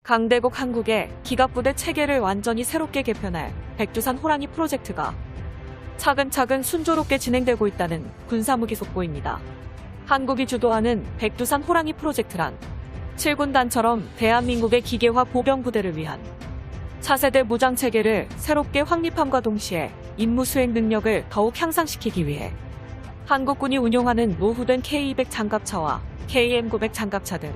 강대국 한국의 기갑부대 체계를 완전히 새롭게 개편할 백두산 호랑이 프로젝트가 차근차근 순조롭게 진행되고 있다는 군사무기 속보입니다. 한국이 주도하는 백두산 호랑이 프로젝트란 7군단처럼 대한민국의 기계화 보병부대를 위한 차세대 무장체계를 새롭게 확립함과 동시에 임무 수행 능력을 더욱 향상시키기 위해 한국군이 운용하는 노후된 K200 장갑차와 KM900 장갑차 등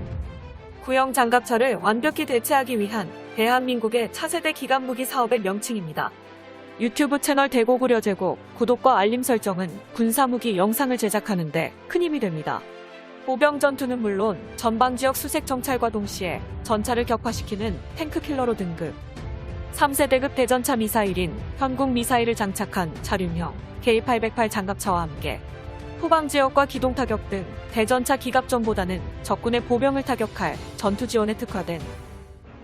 구형 장갑차를 완벽히 대체하기 위한 대한민국의 차세대 기갑무기 사업의 명칭입니다. 유튜브 채널 대고구려 제국 구독과 알림 설정은 군사무기 영상을 제작하는 데 큰 힘이 됩니다. 보병 전투는 물론 전방지역 수색 정찰과 동시에 전차를 격파시키는 탱크킬러로 등급 3세대급 대전차 미사일인 현궁 미사일을 장착한 차륜형 K808 장갑차와 함께 후방지역과 기동타격 등 대전차 기갑전보다는 적군의 보병을 타격할 전투지원에 특화된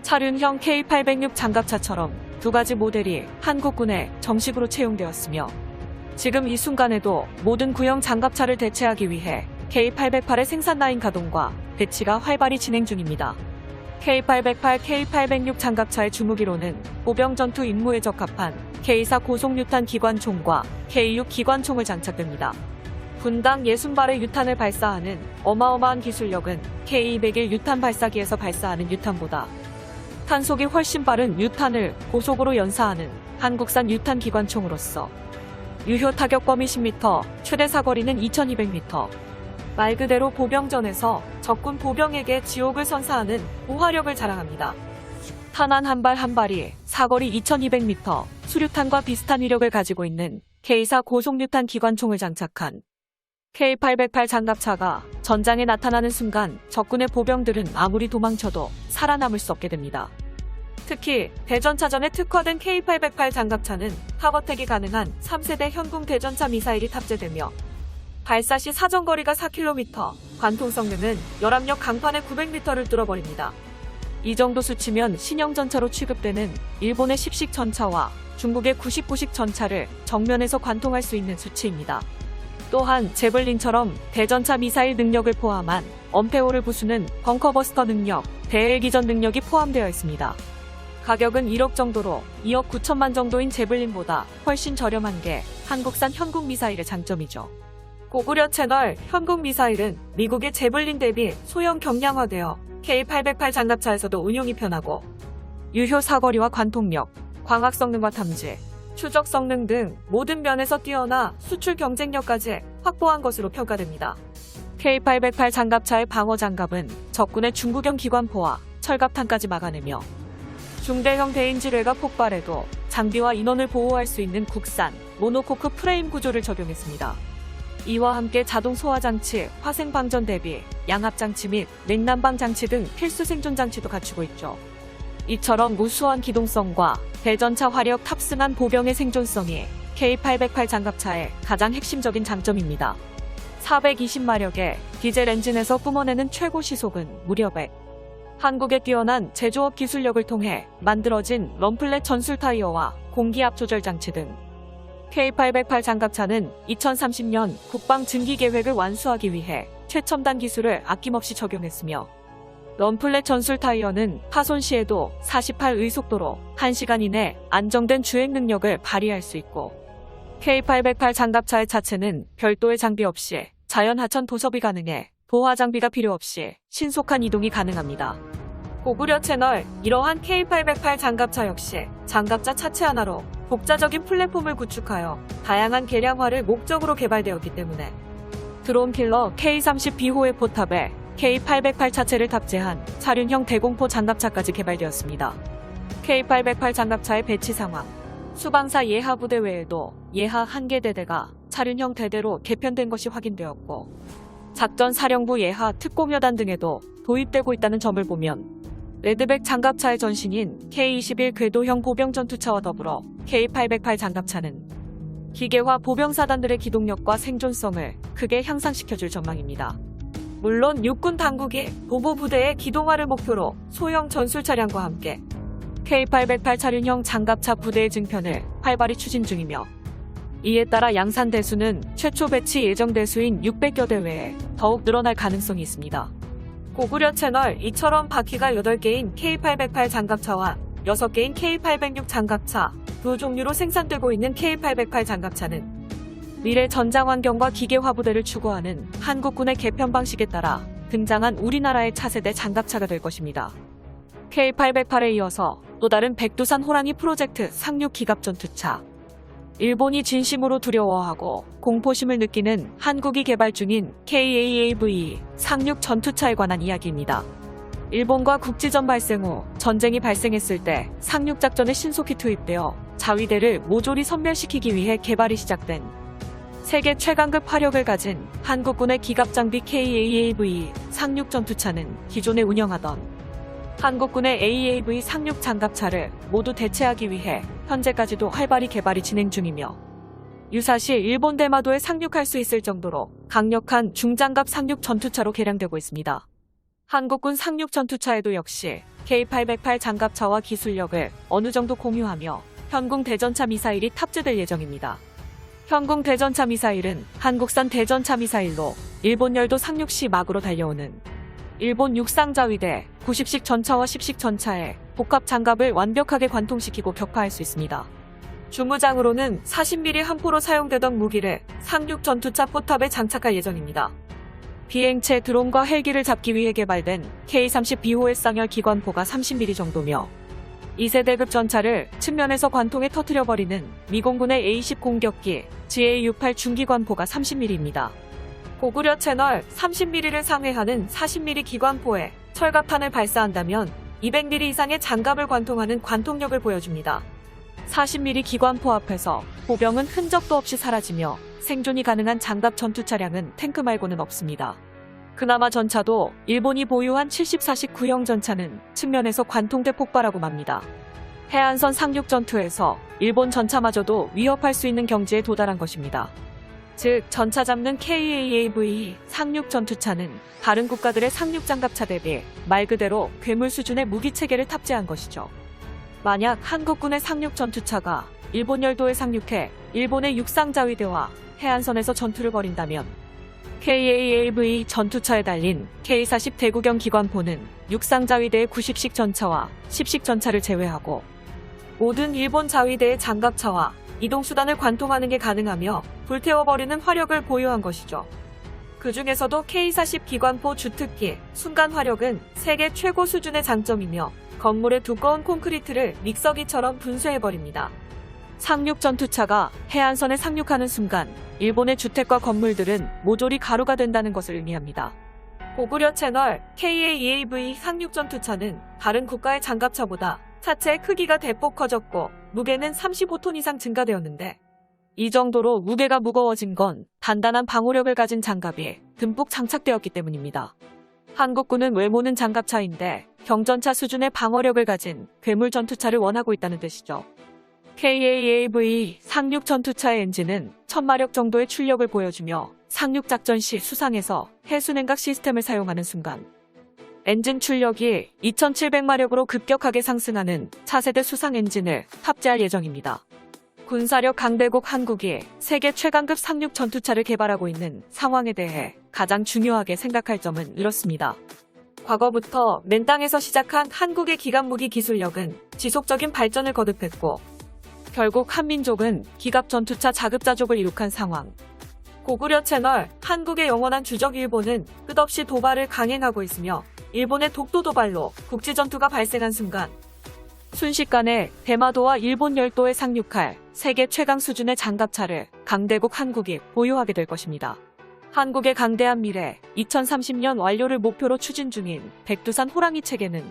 차륜형 K806 장갑차처럼 두 가지 모델이 한국군에 정식으로 채용되었으며 지금 이 순간에도 모든 구형 장갑차를 대체하기 위해 K808의 생산 라인 가동과 배치가 활발히 진행 중입니다. K808, K806 장갑차의 주무기로는 보병 전투 임무에 적합한 K4 고속 유탄 기관총과 K6 기관총을 장착됩니다. 분당 60발의 유탄을 발사하는 어마어마한 기술력은 K201 유탄 발사기에서 발사하는 유탄보다 탄속이 훨씬 빠른 유탄을 고속으로 연사하는 한국산 유탄 기관총으로서 유효 타격 범위 10m, 최대 사거리는 2200m. 말 그대로 보병전에서 적군 보병에게 지옥을 선사하는 고화력을 자랑합니다. 탄환 한 발 한 발이 사거리 2200m, 수류탄과 비슷한 위력을 가지고 있는 K4 고속유탄 기관총을 장착한 K808 장갑차가 전장에 나타나는 순간 적군의 보병들은 아무리 도망쳐도 살아남을 수 없게 됩니다. 특히 대전차전에 특화된 K808 장갑차는 카버택이 가능한 3세대 현궁 대전차 미사일이 탑재되며 발사 시 사정거리가 4km, 관통 성능은 열압력 강판의 900m를 뚫어버립니다. 이 정도 수치면 신형 전차로 취급되는 일본의 10식 전차와 중국의 99식 전차를 정면에서 관통할 수 있는 수치입니다. 또한 제블린처럼 대전차 미사일 능력을 포함한 엄폐호를 부수는 벙커버스터 능력, 대헬기전 능력이 포함되어 있습니다. 가격은 1억 정도로 2억 9천만 정도인 제블린보다 훨씬 저렴한 게 한국산 현궁 미사일의 장점이죠. 고구려 채널 현궁 미사일은 미국의 제블린 대비 소형 경량화되어 K808 장갑차에서도 운용이 편하고 유효 사거리와 관통력, 광학 성능과 탐지, 추적 성능 등 모든 면에서 뛰어나 수출 경쟁력까지 확보한 것으로 평가됩니다. K808 장갑차의 방어 장갑은 적군의 중구경 기관포와 철갑탄까지 막아내며 중대형 대인지뢰가 폭발해도 장비와 인원을 보호할 수 있는 국산 모노코크 프레임 구조를 적용했습니다. 이와 함께 자동 소화장치, 화생방전 대비, 양압장치 및 냉난방 장치 등 필수 생존 장치도 갖추고 있죠. 이처럼 우수한 기동성과 대전차 화력 탑승한 보병의 생존성이 K808 장갑차의 가장 핵심적인 장점입니다. 420마력의 디젤 엔진에서 뿜어내는 최고 시속은 무려 100. 한국의 뛰어난 제조업 기술력을 통해 만들어진 럼플렛 전술 타이어와 공기압 조절 장치 등 K808 장갑차는 2030년 국방 증기 계획을 완수하기 위해 최첨단 기술을 아낌없이 적용했으며 럼플렛 전술 타이어는 파손 시에도 48의 속도로 1시간 이내 안정된 주행 능력을 발휘할 수 있고 K808 장갑차의 차체는 별도의 장비 없이 자연 하천 도섭이 가능해 보화 장비가 필요 없이 신속한 이동이 가능합니다. 고구려 채널 이러한 K808 장갑차 역시 장갑차 차체 하나로 독자적인 플랫폼을 구축하여 다양한 개량화를 목적으로 개발되었기 때문에 드론 킬러 K30B호의 포탑에 K808 차체를 탑재한 차륜형 대공포 장갑차까지 개발되었습니다. K808 장갑차의 배치 상황 수방사 예하 부대 외에도 예하 1개 대대가 차륜형 대대로 개편된 것이 확인되었고 작전 사령부 예하 특공여단 등에도 도입되고 있다는 점을 보면 레드백 장갑차의 전신인 K21 궤도형 보병전투차와 더불어 K808 장갑차는 기계화 보병사단들의 기동력과 생존성을 크게 향상시켜줄 전망입니다. 물론 육군 당국이 보보부대의 기동화를 목표로 소형 전술 차량과 함께 K808 차륜형 장갑차 부대의 증편을 활발히 추진 중이며 이에 따라 양산 대수는 최초 배치 예정 대수인 600여 대 외에 더욱 늘어날 가능성이 있습니다. 고구려 채널 이처럼 바퀴가 8개인 K808 장갑차와 6개인 K806 장갑차, 두 종류로 생산되고 있는 K808 장갑차는 미래 전장 환경과 기계화 부대를 추구하는 한국군의 개편 방식에 따라 등장한 우리나라의 차세대 장갑차가 될 것입니다. K808에 이어서 또 다른 백두산 호랑이 프로젝트 상륙 기갑전투차. 일본이 진심으로 두려워하고 공포심을 느끼는 한국이 개발 중인 KAAV 상륙 전투차에 관한 이야기입니다. 일본과 국지전 발생 후 전쟁이 발생했을 때 상륙작전에 신속히 투입되어 자위대를 모조리 섬멸시키기 위해 개발이 시작된 세계 최강급 화력을 가진 한국군의 기갑장비 KAAV 상륙전투차는 기존에 운영하던 한국군의 AAV 상륙 장갑차를 모두 대체하기 위해 현재까지도 활발히 개발이 진행 중이며 유사시 일본 대마도에 상륙할 수 있을 정도로 강력한 중장갑 상륙 전투차로 개량되고 있습니다. 한국군 상륙 전투차에도 역시 K808 장갑차와 기술력을 어느 정도 공유하며 현궁 대전차 미사일이 탑재될 예정입니다. 현궁 대전차 미사일은 한국산 대전차 미사일로 일본 열도 상륙 시 막으로 달려오는 일본 육상자위대 90식 전차와 10식 전차에 복합 장갑을 완벽하게 관통시키고 격파할 수 있습니다. 주무장으로는 40mm 함포로 사용되던 무기를 상륙 전투차 포탑에 장착할 예정입니다. 비행체 드론과 헬기를 잡기 위해 개발된 K-30BOS 쌍열 기관포가 30mm 정도며 2세대급 전차를 측면에서 관통해 터뜨려버리는 미공군의 A-10 공격기 GA-68 중기관포가 30mm입니다. 고구려 채널 30mm를 상회하는 40mm 기관포에 철갑탄을 발사한다면 200mm 이상의 장갑을 관통하는 관통력을 보여줍니다. 40mm 기관포 앞에서 보병은 흔적도 없이 사라지며 생존이 가능한 장갑 전투 차량은 탱크 말고는 없습니다. 그나마 전차도 일본이 보유한 74식 구형 전차는 측면에서 관통돼 폭발하고 맙니다. 해안선 상륙 전투에서 일본 전차마저도 위협할 수 있는 경지에 도달한 것입니다. 즉 전차 잡는 KAAV 상륙 전투차는 다른 국가들의 상륙 장갑차 대비 말 그대로 괴물 수준의 무기 체계를 탑재한 것이죠. 만약 한국군의 상륙 전투차가 일본 열도에 상륙해 일본의 육상자위대와 해안선에서 전투를 벌인다면 KAAV 전투차에 달린 K-40 대구경 기관포는 육상자위대의 90식 전차와 10식 전차를 제외하고 모든 일본 자위대의 장갑차와 이동수단을 관통하는 게 가능하며 불태워버리는 화력을 보유한 것이죠. 그 중에서도 K-40 기관포 주특기 순간 화력은 세계 최고 수준의 장점이며 건물의 두꺼운 콘크리트를 믹서기처럼 분쇄해버립니다. 상륙 전투차가 해안선에 상륙하는 순간 일본의 주택과 건물들은 모조리 가루가 된다는 것을 의미합니다. 고구려 채널 KAAV 상륙 전투차는 다른 국가의 장갑차보다 차체의 크기가 대폭 커졌고 무게는 35톤 이상 증가되었는데 이 정도로 무게가 무거워진 건 단단한 방호력을 가진 장갑이 듬뿍 장착되었기 때문입니다. 한국군은 외모는 장갑차인데 경전차 수준의 방어력을 가진 괴물 전투차를 원하고 있다는 뜻이죠. KAAV 상륙 전투차의 엔진은 1000마력 정도의 출력을 보여주며 상륙작전 시 수상에서 해수냉각 시스템을 사용하는 순간 엔진 출력이 2700마력으로 급격하게 상승하는 차세대 수상 엔진을 탑재할 예정입니다. 군사력 강대국 한국이 세계 최강급 상륙 전투차를 개발하고 있는 상황에 대해 가장 중요하게 생각할 점은 이렇습니다. 과거부터 맨 땅에서 시작한 한국의 기갑무기 기술력은 지속적인 발전을 거듭했고 결국 한민족은 기갑 전투차 자급자족을 이룩한 상황. 고구려 채널 한국의 영원한 주적 일본은 끝없이 도발을 강행하고 있으며 일본의 독도 도발로 국지전투가 발생한 순간 순식간에 대마도와 일본 열도에 상륙할 세계 최강 수준의 장갑차를 강대국 한국이 보유하게 될 것입니다. 한국의 강대한 미래 2030년 완료를 목표로 추진 중인 백두산 호랑이 체계는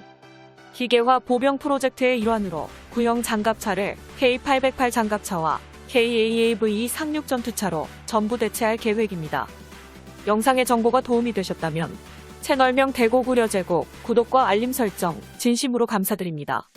기계화 보병 프로젝트의 일환으로 구형 장갑차를 K808 장갑차와 KAAV 상륙 전투차로 전부 대체할 계획입니다. 영상의 정보가 도움이 되셨다면 채널명 대고구려 제국 구독과 알림 설정 진심으로 감사드립니다.